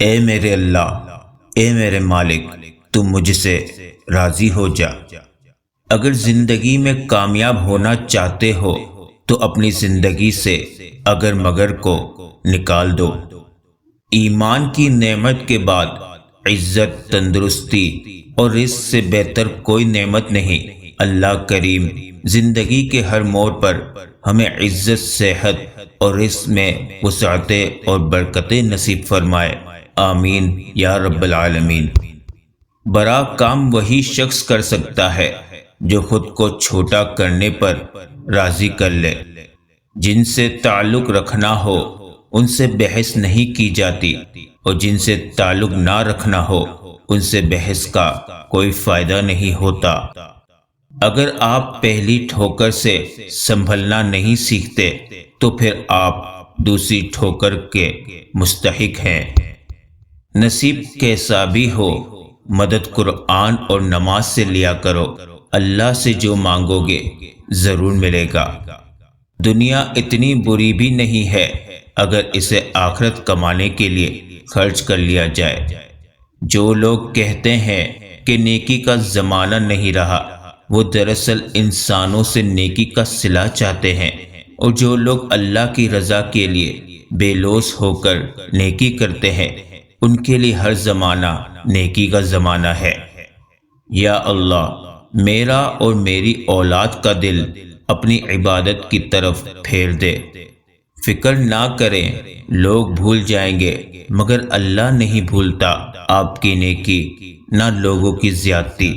اے میرے اللہ، اے میرے مالک، تم مجھ سے راضی ہو جا۔ اگر زندگی میں کامیاب ہونا چاہتے ہو تو اپنی زندگی سے اگر مگر کو نکال دو۔ ایمان کی نعمت کے بعد عزت، تندرستی اور رزق سے بہتر کوئی نعمت نہیں۔ اللہ کریم زندگی کے ہر موڑ پر ہمیں عزت، صحت اور رزق میں وسعتیں اور برکتیں نصیب فرمائے، آمین یا رب العالمین۔ بڑا کام وہی شخص کر سکتا ہے جو خود کو چھوٹا کرنے پر راضی کر لے۔ جن سے تعلق رکھنا ہو ان سے بحث نہیں کی جاتی، اور جن سے تعلق نہ رکھنا ہو ان سے بحث کا کوئی فائدہ نہیں ہوتا۔ اگر آپ پہلی ٹھوکر سے سنبھلنا نہیں سیکھتے تو پھر آپ دوسری ٹھوکر کے مستحق ہیں۔ نصیب کیسا بھی ہو، مدد قرآن اور نماز سے لیا کرو۔ اللہ سے جو مانگو گے ضرور ملے گا۔ دنیا اتنی بری بھی نہیں ہے اگر اسے آخرت کمانے کے لیے خرچ کر لیا جائے۔ جو لوگ کہتے ہیں کہ نیکی کا زمانہ نہیں رہا، وہ دراصل انسانوں سے نیکی کا صلہ چاہتے ہیں، اور جو لوگ اللہ کی رضا کے لیے بے لوث ہو کر نیکی کرتے ہیں ان کے لیے ہر زمانہ نیکی کا زمانہ ہے۔ یا اللہ، میرا اور میری اولاد کا دل اپنی عبادت کی طرف پھیر دے۔ فکر نہ کریں، لوگ بھول جائیں گے مگر اللہ نہیں بھولتا آپ کی نیکی نہ لوگوں کی زیادتی۔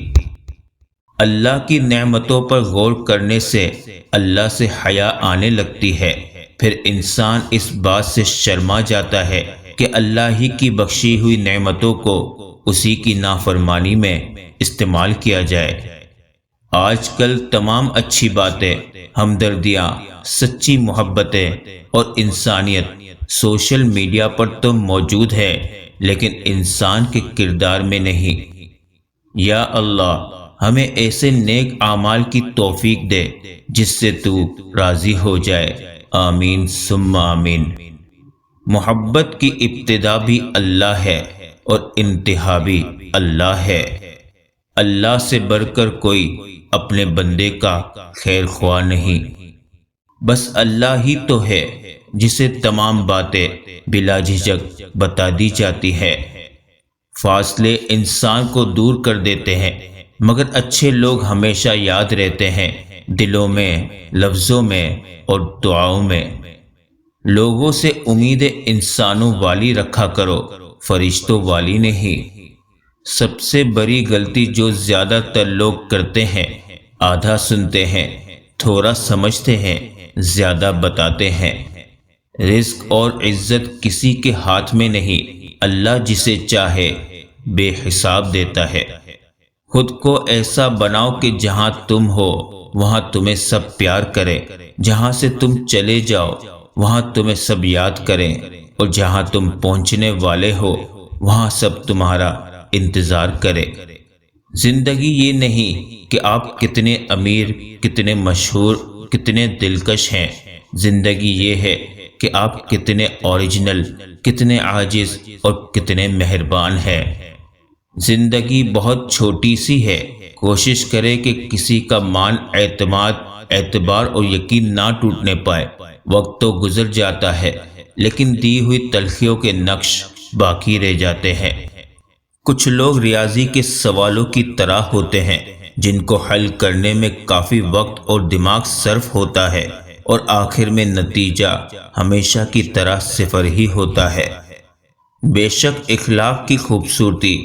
اللہ کی نعمتوں پر غور کرنے سے اللہ سے حیا آنے لگتی ہے، پھر انسان اس بات سے شرما جاتا ہے کہ اللہ ہی کی بخشی ہوئی نعمتوں کو اسی کی نافرمانی میں استعمال کیا جائے۔ آج کل تمام اچھی باتیں، ہمدردیاں، سچی محبتیں اور انسانیت سوشل میڈیا پر تو موجود ہے لیکن انسان کے کردار میں نہیں۔ یا اللہ، ہمیں ایسے نیک اعمال کی توفیق دے جس سے تو راضی ہو جائے، آمین ثم آمین۔ محبت کی ابتدا بھی اللہ ہے اور انتہا بھی اللہ ہے۔ اللہ سے بڑھ کر کوئی اپنے بندے کا خیر خواہ نہیں، بس اللہ ہی تو ہے جسے تمام باتیں بلا جھجک بتا دی جاتی ہے۔ فاصلے انسان کو دور کر دیتے ہیں مگر اچھے لوگ ہمیشہ یاد رہتے ہیں، دلوں میں، لفظوں میں اور دعاؤں میں۔ لوگوں سے امیدیں انسانوں والی رکھا کرو، فرشتوں والی نہیں۔ سب سے بڑی غلطی جو زیادہ تر لوگ کرتے ہیں، آدھا سنتے ہیں، تھوڑا سمجھتے ہیں، زیادہ بتاتے ہیں۔ رزق اور عزت کسی کے ہاتھ میں نہیں، اللہ جسے چاہے بے حساب دیتا ہے۔ خود کو ایسا بناؤ کہ جہاں تم ہو وہاں تمہیں سب پیار کریں، جہاں سے تم چلے جاؤ وہاں تمہیں سب یاد کریں، اور جہاں تم پہنچنے والے ہو وہاں سب تمہارا انتظار کرے۔ زندگی یہ نہیں کہ آپ کتنے امیر، کتنے مشہور، کتنے دلکش ہیں۔ زندگی یہ ہے کہ آپ کتنے اوریجنل، کتنے عاجز اور کتنے مہربان ہیں۔ زندگی بہت چھوٹی سی ہے، کوشش کرے کہ کسی کا مان، اعتماد، اعتبار اور یقین نہ ٹوٹنے پائے۔ وقت تو گزر جاتا ہے لیکن دی ہوئی تلخیوں کے نقش باقی رہ جاتے ہیں۔ کچھ لوگ ریاضی کے سوالوں کی طرح ہوتے ہیں جن کو حل کرنے میں کافی وقت اور دماغ صرف ہوتا ہے، اور آخر میں نتیجہ ہمیشہ کی طرح صفر ہی ہوتا ہے۔ بے شک اخلاق کی خوبصورتی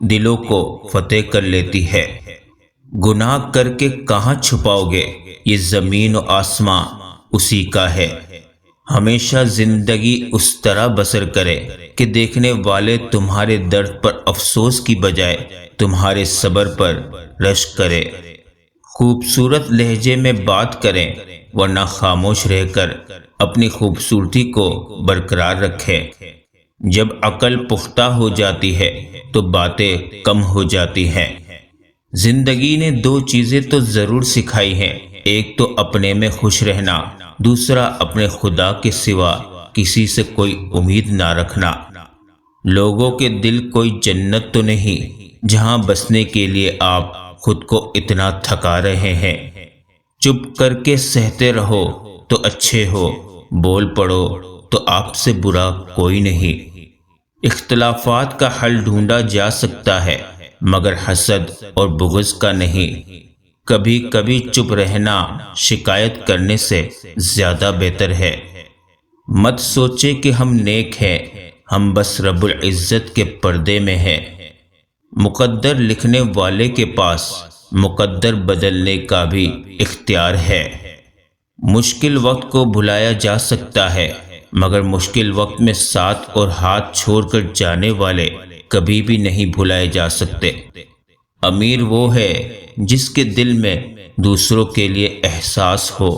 دلوں کو فتح کر لیتی ہے۔ گناہ کر کے کہاں چھپاؤ گے، یہ زمین و آسماں اسی کا ہے۔ ہمیشہ زندگی اس طرح بسر کرے کہ دیکھنے والے تمہارے درد پر افسوس کی بجائے تمہارے صبر پر رشک کرے۔ خوبصورت لہجے میں بات کریں ورنہ خاموش رہ کر اپنی خوبصورتی کو برقرار رکھیں۔ جب عقل پختہ ہو جاتی ہے تو باتیں کم ہو جاتی ہیں۔ زندگی نے دو چیزیں تو ضرور سکھائی ہیں، ایک تو اپنے میں خوش رہنا، دوسرا اپنے خدا کے سوا کسی سے کوئی امید نہ رکھنا۔ لوگوں کے دل کوئی جنت تو نہیں جہاں بسنے کے لیے آپ خود کو اتنا تھکا رہے ہیں۔ چپ کر کے سہتے رہو تو اچھے ہو، بول پڑو تو آپ سے برا کوئی نہیں۔ اختلافات کا حل ڈھونڈا جا سکتا ہے مگر حسد اور بغض کا نہیں۔ کبھی کبھی چپ رہنا شکایت کرنے سے زیادہ بہتر ہے۔ مت سوچے کہ ہم نیک ہیں، ہم بس رب العزت کے پردے میں ہیں۔ مقدر لکھنے والے کے پاس مقدر بدلنے کا بھی اختیار ہے۔ مشکل وقت کو بھلایا جا سکتا ہے مگر مشکل وقت میں ساتھ اور ہاتھ چھوڑ کر جانے والے کبھی بھی نہیں بھلائے جا سکتے۔ امیر وہ ہے جس کے دل میں دوسروں کے لیے احساس ہو۔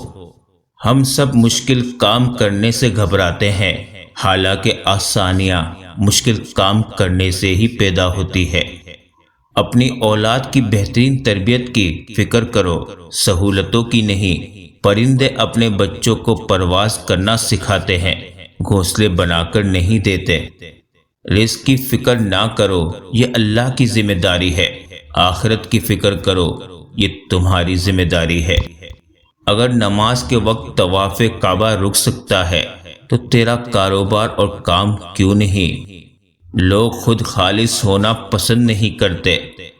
ہم سب مشکل کام کرنے سے گھبراتے ہیں، حالانکہ آسانیاں مشکل کام کرنے سے ہی پیدا ہوتی ہے۔ اپنی اولاد کی بہترین تربیت کی فکر کرو، سہولتوں کی نہیں۔ پرندے اپنے بچوں کو پرواز کرنا سکھاتے ہیں، گھونسلے بنا کر نہیں دیتے۔ رزق کی فکر نہ کرو، یہ اللہ کی ذمہ داری ہے۔ آخرت کی فکر کرو، یہ تمہاری ذمہ داری ہے۔ اگر نماز کے وقت طواف کعبہ رک سکتا ہے تو تیرا کاروبار اور کام کیوں نہیں؟ لوگ خود خالص ہونا پسند نہیں کرتے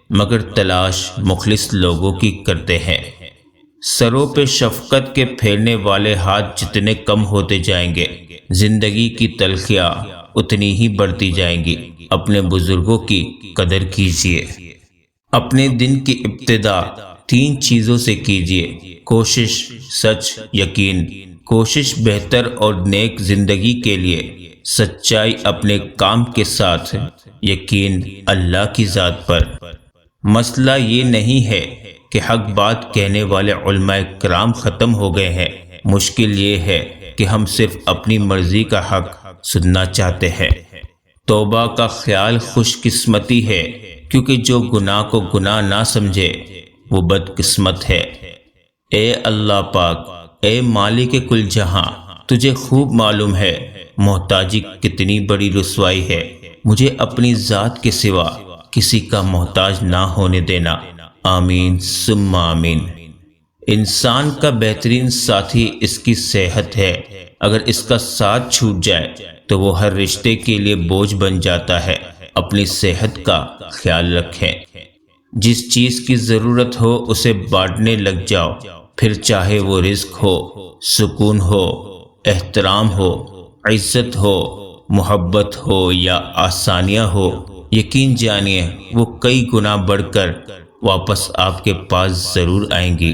مگر تلاش مخلص لوگوں کی کرتے ہیں۔ سروں پہ شفقت کے پھیرنے والے ہاتھ جتنے کم ہوتے جائیں گے، زندگی کی تلخیاں اتنی ہی بڑھتی جائیں گی۔ اپنے بزرگوں کی قدر کیجیے۔ اپنے دن کی ابتدا 3 چیزوں سے کیجیے: کوشش، سچ، یقین۔ کوشش بہتر اور نیک زندگی کے لیے، سچائی اپنے کام کے ساتھ، یقین اللہ کی ذات پر۔ مسئلہ یہ نہیں ہے کہ حق بات کہنے والے علماء کرام ختم ہو گئے ہیں، مشکل یہ ہے کہ ہم صرف اپنی مرضی کا حق سننا چاہتے ہیں۔ توبہ کا خیال خوش قسمتی ہے، کیونکہ جو گناہ کو گناہ نہ سمجھے وہ بد قسمت ہے۔ اے اللہ پاک، اے مالک کل جہاں، تجھے خوب معلوم ہے محتاجی کتنی بڑی رسوائی ہے۔ مجھے اپنی ذات کے سوا کسی کا محتاج نہ ہونے دینا۔ آمین ثم آمین۔ انسان کا بہترین ساتھی اس کی صحت ہے۔ اگر اس کا ساتھ چھوٹ جائے تو وہ ہر رشتے کے لیے بوجھ بن جاتا ہے۔ اپنی صحت کا خیال رکھیں۔ جس چیز کی ضرورت ہو اسے بانٹنے لگ جاؤ، پھر چاہے وہ رزق ہو، سکون ہو، احترام ہو، عزت ہو، محبت ہو یا آسانیاں ہو، یقین جانیے وہ کئی گنا بڑھ کر واپس آپ کے پاس ضرور آئیں گی۔